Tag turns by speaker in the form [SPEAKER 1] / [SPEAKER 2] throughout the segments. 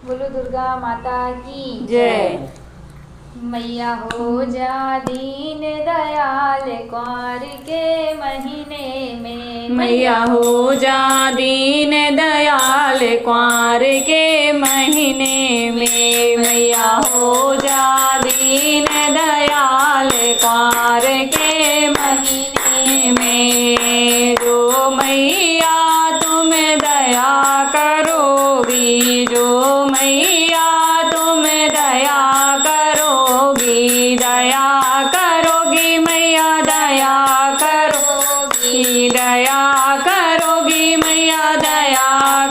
[SPEAKER 1] बोलो दुर्गा माता की
[SPEAKER 2] जय।
[SPEAKER 1] मैया हो जा दीन दयाल कुंवर के महीने में।
[SPEAKER 2] मैया हो जा दीन दयाल कुंवर के महीने में। मैया हो जा दीन दयाल कुंवर के महीने में। जो मैया तुम दया करोगी, जो मैया तुम दया करोगी, दया करोगी मैया दया करोगी, दया करोगी मैया दया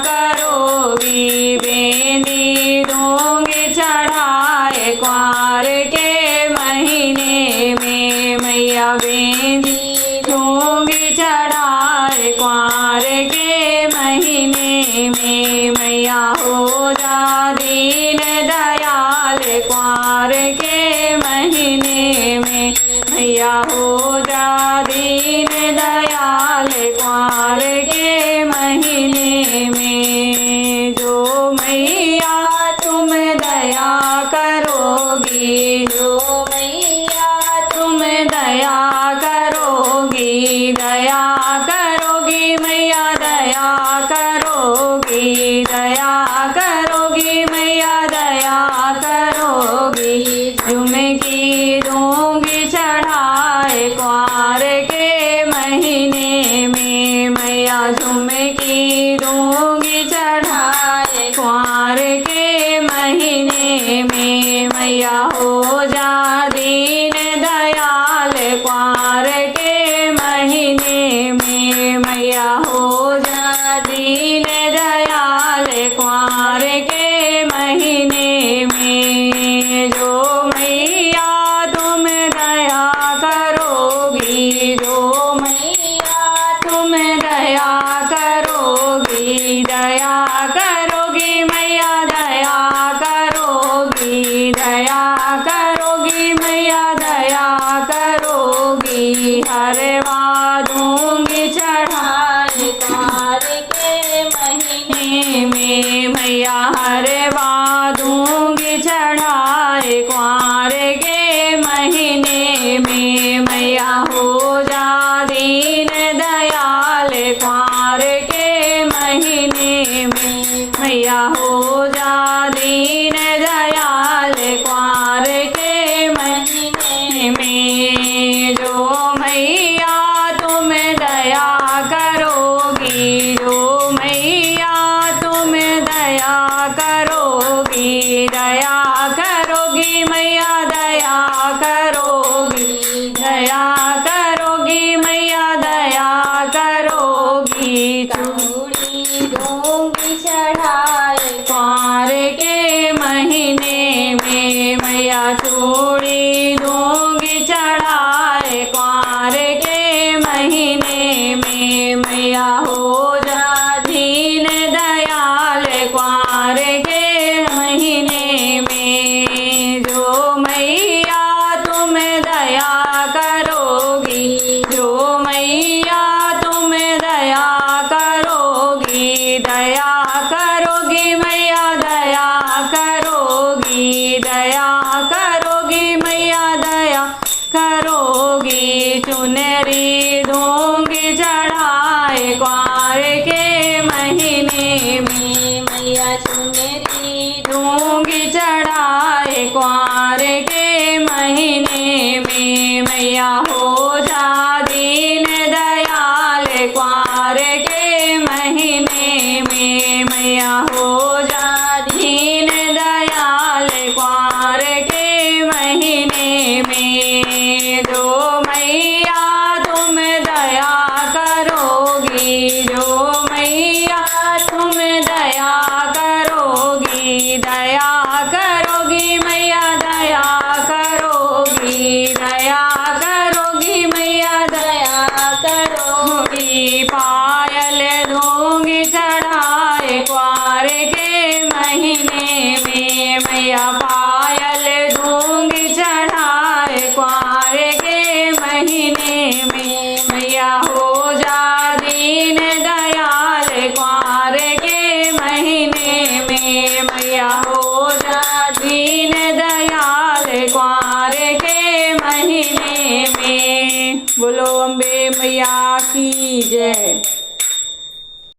[SPEAKER 2] करोगी। बेंदी दूंगी चढ़ाए कुंवर के महीने में। मैया बेंदी दूंगी चढ़ाए कुंवर के महीने में। मैया हो जा दीन दयाल कुंवर के महीने में। मैया हो जा दीन दयाल कुंवर के महीने में। जो मैया तुम दया करोगी, जो मैया तुम दया करोगी, दया करोगी मैया दया करोगी, दया करोगी मैया दया करोगी। झुमकी दूंगी चढ़ाए कुंवर के महीने में। मैया झुमकी दूंगी चढ़ाए कुंवर के महीने में। मैया हो जा दीन दयाल कुंवर के महीने में। मैया हो जा दीन दयाल कुंवर के महीने में। जो मैया तुम दया करोगी, जो मैया तुम दया करोगी, दया करोगी मैया दया करोगी, दया करोगी मैया दया करोगी। हरवा दूंगी चढ़ाए कुंवर के महीने में। मैया हरवा दूंगी चढ़ाए कुंवर के महीने में। मैया हो जा दीन दयाल कुंवर के महीने में। मैया हो जा दीन दयाल कुंवर के महीने में। जो मैया तुम दया करोगी, जो मैया तुम दया करोगी, दया करोगी मैया दया करोगी, दया करोगी मैया दया करोगी। चूड़ी दूंगी चढ़ाए कुंवर के महीने में। मैया चूड़ी दूंगी चढ़ाए कुंवर के महीने में। मैया हो जा दीन दयाल कुंवर के महीने मैया हो जा दीन दयाल कुंवर के महीने में। बोलो अम्बे मैया की जय।